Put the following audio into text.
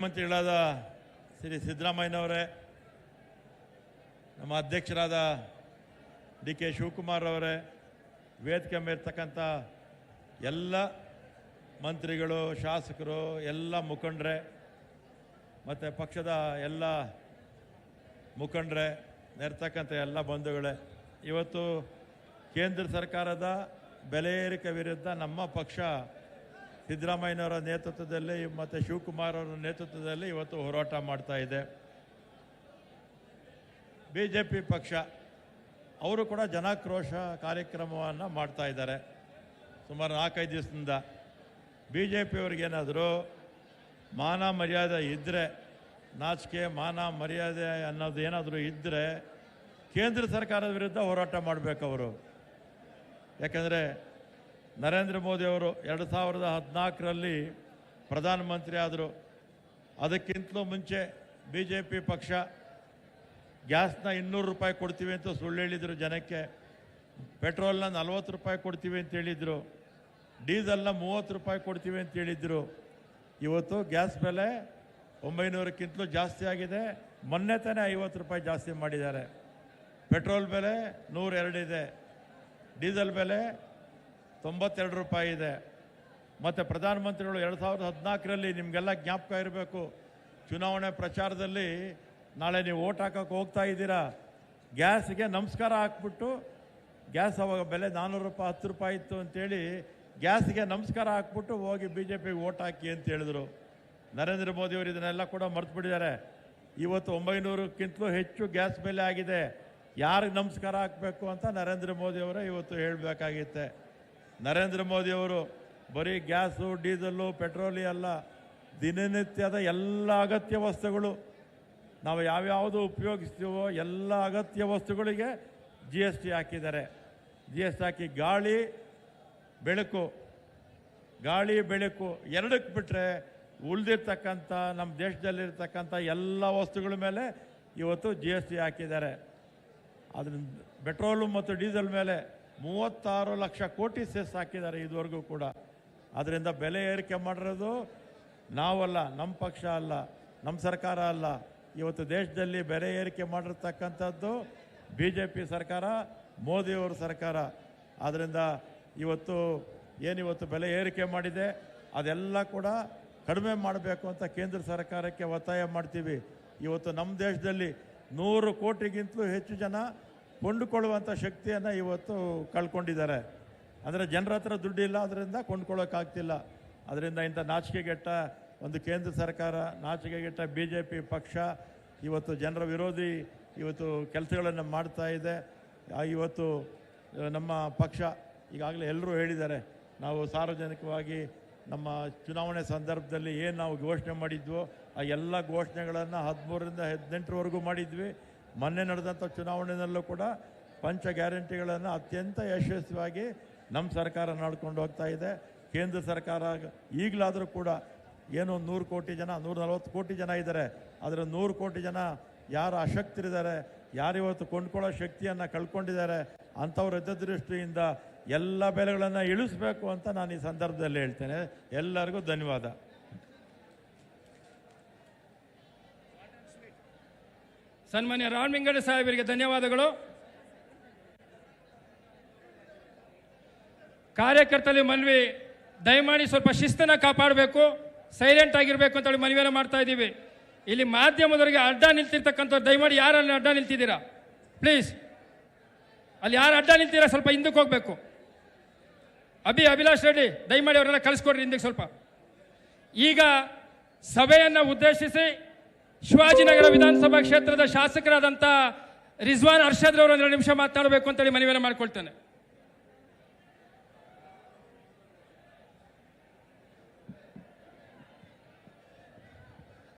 ಮುಖ್ಯಮಂತ್ರಿಗಳಾದ ಶ್ರೀ ಸಿದ್ದರಾಮಯ್ಯನವರೇ, ನಮ್ಮ ಅಧ್ಯಕ್ಷರಾದ ಡಿ ಕೆ ಶಿವಕುಮಾರ್ ಅವರೇ, ವೇದಿಕೆ ಮೇಲಿರ್ತಕ್ಕಂಥ ಎಲ್ಲ ಮಂತ್ರಿಗಳು, ಶಾಸಕರು, ಎಲ್ಲ ಮುಖಂಡರೇ ಮತ್ತು ಪಕ್ಷದ ಎಲ್ಲ ಮುಖಂಡರೇ, ನೆರ್ತಕ್ಕಂಥ ಎಲ್ಲ ಬಂಧುಗಳೇ, ಇವತ್ತು ಕೇಂದ್ರ ಸರ್ಕಾರದ ಬೆಲೆ ಏರಿಕೆ ವಿರುದ್ಧ ನಮ್ಮ ಪಕ್ಷ ಸಿದ್ದರಾಮಯ್ಯನವರ ನೇತೃತ್ವದಲ್ಲಿ ಮತ್ತು ಶಿವಕುಮಾರ್ ಅವರ ನೇತೃತ್ವದಲ್ಲಿ ಇವತ್ತು ಹೋರಾಟ ಮಾಡ್ತಾ ಇದೆ. BJP ಪಕ್ಷ ಅವರು ಕೂಡ ಜನಾಕ್ರೋಶ ಕಾರ್ಯಕ್ರಮವನ್ನು ಮಾಡ್ತಾ ಇದ್ದಾರೆ. ಸುಮಾರು 4-5 ದಿವಸದಿಂದ BJP ಅವ್ರಿಗೇನಾದರೂ ಮಾನ ಮರ್ಯಾದೆ ಇದ್ದರೆ, ನಾಚಿಕೆ ಮಾನ ಮರ್ಯಾದೆ ಅನ್ನೋದು ಏನಾದರೂ ಇದ್ದರೆ ಕೇಂದ್ರ ಸರ್ಕಾರದ ವಿರುದ್ಧ ಹೋರಾಟ ಮಾಡಬೇಕು ಅವರು. ಯಾಕಂದರೆ ನರೇಂದ್ರ ಮೋದಿ ಅವರು 2014ರಲ್ಲಿ ಪ್ರಧಾನಮಂತ್ರಿ ಆದರು. ಅದಕ್ಕಿಂತಲೂ ಮುಂಚೆ BJP ಪಕ್ಷ ಗ್ಯಾಸ್ನ 200 ರೂಪಾಯಿ ಕೊಡ್ತೀವಿ ಅಂತ ಸುಳ್ಳು ಹೇಳಿದರು ಜನಕ್ಕೆ, ಪೆಟ್ರೋಲ್ನ 40 ರೂಪಾಯಿ ಕೊಡ್ತೀವಿ ಅಂತ ಹೇಳಿದರು, ಡೀಸೆಲ್ನ 30 ರೂಪಾಯಿ ಕೊಡ್ತೀವಿ ಅಂತ ಹೇಳಿದರು. ಇವತ್ತು ಗ್ಯಾಸ್ ಬೆಲೆ 900ಕ್ಕಿಂತಲೂ ಜಾಸ್ತಿ ಆಗಿದೆ. ಮೊನ್ನೆ ತಾನೇ 50 ರೂಪಾಯಿ ಜಾಸ್ತಿ ಮಾಡಿದ್ದಾರೆ. ಪೆಟ್ರೋಲ್ ಬೆಲೆ 102 ಇದೆ, ಡೀಸೆಲ್ ಬೆಲೆ 92 ರೂಪಾಯಿ ಇದೆ. ಮತ್ತು ಪ್ರಧಾನಮಂತ್ರಿಗಳು 2014ರಲ್ಲಿ ನಿಮಗೆಲ್ಲ ಜ್ಞಾಪಕ ಇರಬೇಕು, ಚುನಾವಣೆ ಪ್ರಚಾರದಲ್ಲಿ ನಾಳೆ ನೀವು ಓಟ್ ಹಾಕೋಕ್ಕೆ ಹೋಗ್ತಾ ಇದ್ದೀರಾ, ಗ್ಯಾಸ್ಗೆ ನಮಸ್ಕಾರ ಹಾಕ್ಬಿಟ್ಟು, ಗ್ಯಾಸ್ ಅವಾಗ ಬೆಲೆ 400 ರೂಪಾಯಿ 10 ರೂಪಾಯಿ ಇತ್ತು ಅಂತೇಳಿ ಗ್ಯಾಸ್ಗೆ ನಮಸ್ಕಾರ ಹಾಕ್ಬಿಟ್ಟು ಹೋಗಿ BJPಗೆ ಓಟ್ ಹಾಕಿ ಅಂತ ಹೇಳಿದ್ರು. ನರೇಂದ್ರ ಮೋದಿಯವರು ಇದನ್ನೆಲ್ಲ ಕೂಡ ಮರ್ತು ಬಿಟ್ಟಿದ್ದಾರೆ. ಇವತ್ತು 900ಕ್ಕಿಂತಲೂ ಹೆಚ್ಚು ಗ್ಯಾಸ್ ಬೆಲೆ ಆಗಿದೆ. ಯಾರಿಗೆ ನಮಸ್ಕಾರ ಹಾಕಬೇಕು ಅಂತ ನರೇಂದ್ರ ಮೋದಿಯವರೇ ಇವತ್ತು ಹೇಳಬೇಕಾಗಿತ್ತೆ. ನರೇಂದ್ರ ಮೋದಿಯವರು ಬರೀ ಗ್ಯಾಸು, ಡೀಸೆಲ್ಲು, ಪೆಟ್ರೋಲಿ ಅಲ್ಲ, ದಿನನಿತ್ಯದ ಎಲ್ಲ ಅಗತ್ಯ ವಸ್ತುಗಳು ನಾವು ಯಾವ್ಯಾವುದು ಉಪಯೋಗಿಸ್ತೀವೋ ಎಲ್ಲ ಅಗತ್ಯ ವಸ್ತುಗಳಿಗೆ GST ಹಾಕಿದ್ದಾರೆ. GST ಹಾಕಿ ಗಾಳಿ ಬೆಳಕು ಎರಡಕ್ಕೆ ಬಿಟ್ಟರೆ ಉಳಿದಿರ್ತಕ್ಕಂಥ ನಮ್ಮ ದೇಶದಲ್ಲಿರ್ತಕ್ಕಂಥ ಎಲ್ಲ ವಸ್ತುಗಳ ಮೇಲೆ ಇವತ್ತು GST ಹಾಕಿದ್ದಾರೆ. ಅದರಿಂದ ಪೆಟ್ರೋಲು ಮತ್ತು ಡೀಸೆಲ್ ಮೇಲೆ 36 ಲಕ್ಷ ಕೋಟಿ ಸೆಸ್ ಹಾಕಿದ್ದಾರೆ ಇದುವರೆಗೂ ಕೂಡ. ಅದರಿಂದ ಬೆಲೆ ಏರಿಕೆ ಮಾಡಿರೋದು ನಾವಲ್ಲ, ನಮ್ಮ ಪಕ್ಷ ಅಲ್ಲ, ನಮ್ಮ ಸರ್ಕಾರ ಅಲ್ಲ. ಇವತ್ತು ದೇಶದಲ್ಲಿ ಬೆಲೆ ಏರಿಕೆ ಮಾಡಿರ್ತಕ್ಕಂಥದ್ದು BJP ಸರ್ಕಾರ, ಮೋದಿಯವರ ಸರ್ಕಾರ. ಆದ್ದರಿಂದ ಏನಿವತ್ತು ಬೆಲೆ ಏರಿಕೆ ಮಾಡಿದೆ ಅದೆಲ್ಲ ಕೂಡ ಕಡಿಮೆ ಮಾಡಬೇಕು ಅಂತ ಕೇಂದ್ರ ಸರ್ಕಾರಕ್ಕೆ ಒತ್ತಾಯ ಮಾಡ್ತೀವಿ. ಇವತ್ತು ನಮ್ಮ ದೇಶದಲ್ಲಿ 100 ಕೋಟಿಗಿಂತಲೂ ಹೆಚ್ಚು ಜನ ಕೊಂಡುಕೊಳ್ಳುವಂಥ ಶಕ್ತಿಯನ್ನು ಇವತ್ತು ಕಳ್ಕೊಂಡಿದ್ದಾರೆ. ಅಂದರೆ ಜನರ ಹತ್ರ ದುಡ್ಡಿಲ್ಲ, ಅದರಿಂದ ಕೊಂಡ್ಕೊಳ್ಳೋಕ್ಕಾಗ್ತಿಲ್ಲ. ಅದರಿಂದ ಇಂಥ ನಾಚಿಕೆಗೆಟ್ಟ ಒಂದು ಕೇಂದ್ರ ಸರ್ಕಾರ, ನಾಚಿಕೆಗೆಟ್ಟ BJP ಪಕ್ಷ ಇವತ್ತು ಜನರ ವಿರೋಧಿ ಕೆಲಸಗಳನ್ನು ಮಾಡ್ತಾ ಇದೆ. ಇವತ್ತು ನಮ್ಮ ಪಕ್ಷ ಈಗಾಗಲೇ ಎಲ್ಲರೂ ಹೇಳಿದ್ದಾರೆ, ನಾವು ಸಾರ್ವಜನಿಕವಾಗಿ ನಮ್ಮ ಚುನಾವಣೆ ಸಂದರ್ಭದಲ್ಲಿ ಏನು ನಾವು ಘೋಷಣೆ ಮಾಡಿದ್ವೋ ಆ ಎಲ್ಲ ಘೋಷಣೆಗಳನ್ನು 13ರಿಂದ 18ರವರೆಗೂ ಮಾಡಿದ್ವಿ. ಮೊನ್ನೆ ನಡೆದಂಥ ಚುನಾವಣೆಯಲ್ಲೂ ಕೂಡ ಪಂಚ ಗ್ಯಾರಂಟಿಗಳನ್ನು ಅತ್ಯಂತ ಯಶಸ್ವಿಯಾಗಿ ನಮ್ಮ ಸರ್ಕಾರ ನಡ್ಕೊಂಡು ಹೋಗ್ತಾ ಇದೆ. ಕೇಂದ್ರ ಸರ್ಕಾರ ಈಗಲಾದರೂ ಕೂಡ ಏನೋ 100 ಕೋಟಿ ಜನ, 140 ಕೋಟಿ ಜನ ಇದ್ದಾರೆ. ಅದರ 100 ಕೋಟಿ ಜನ ಯಾರು ಅಶಕ್ತರಿದ್ದಾರೆ, ಯಾರಿವತ್ತು ಕೊಂಡ್ಕೊಳ್ಳೋ ಶಕ್ತಿಯನ್ನು ಕಳ್ಕೊಂಡಿದ್ದಾರೆ, ಅಂಥವ್ರ ದೃಷ್ಟಿಯಿಂದ ಎಲ್ಲ ಬೆಲೆಗಳನ್ನು ಇಳಿಸಬೇಕು ಅಂತ ನಾನು ಈ ಸಂದರ್ಭದಲ್ಲಿ ಹೇಳ್ತೇನೆ. ಎಲ್ಲರಿಗೂ ಧನ್ಯವಾದ. ಸನ್ಮಾನ್ಯ ರಾಮ್ ಲಿಂಗಣ್ಣ ಸಾಹೇಬರಿಗೆ ಧನ್ಯವಾದಗಳು. ಕಾರ್ಯಕರ್ತರಲ್ಲಿ ಮನವಿ, ದಯಮಾಡಿ ಸ್ವಲ್ಪ ಶಿಸ್ತನ್ನು ಕಾಪಾಡಬೇಕು, ಸೈಲೆಂಟ್ ಆಗಿರಬೇಕು ಅಂತ ಹೇಳಿ ಮನವಿಯನ್ನು ಮಾಡ್ತಾ ಇದ್ದೀವಿ. ಇಲ್ಲಿ ಮಾಧ್ಯಮದವರಿಗೆ ಅಡ್ಡ ನಿಲ್ತಿರ್ತಕ್ಕಂಥವ್ರು ದಯಮಾಡಿ ಯಾರಲ್ಲಿ ಅಡ್ಡ ನಿಲ್ತಿದ್ದೀರಾ ಪ್ಲೀಸ್, ಅಲ್ಲಿ ಯಾರು ಅಡ್ಡ ನಿಲ್ತೀರಾ ಸ್ವಲ್ಪ ಹಿಂದಕ್ಕೆ ಹೋಗಬೇಕು. ಅಭಿಲಾಷ್ ರೆಡ್ಡಿ ದಯಮಾಡಿ ಅವರೆಲ್ಲ ಕಳಿಸ್ಕೊಡ್ರಿ ಹಿಂದಕ್ಕೆ ಸ್ವಲ್ಪ. ಈಗ ಸಭೆಯನ್ನು ಉದ್ದೇಶಿಸಿ ಶಿವಾಜಿನಗರ ವಿಧಾನಸಭಾ ಕ್ಷೇತ್ರದ ಶಾಸಕರಾದಂಥ ರಿಜ್ವಾನ್ ಅರ್ಷದ್ ಅವರು 2 ನಿಮಿಷ ಮಾತನಾಡಬೇಕು ಅಂತೇಳಿ ಮನವಿಯನ್ನು ಮಾಡ್ಕೊಳ್ತೇನೆ.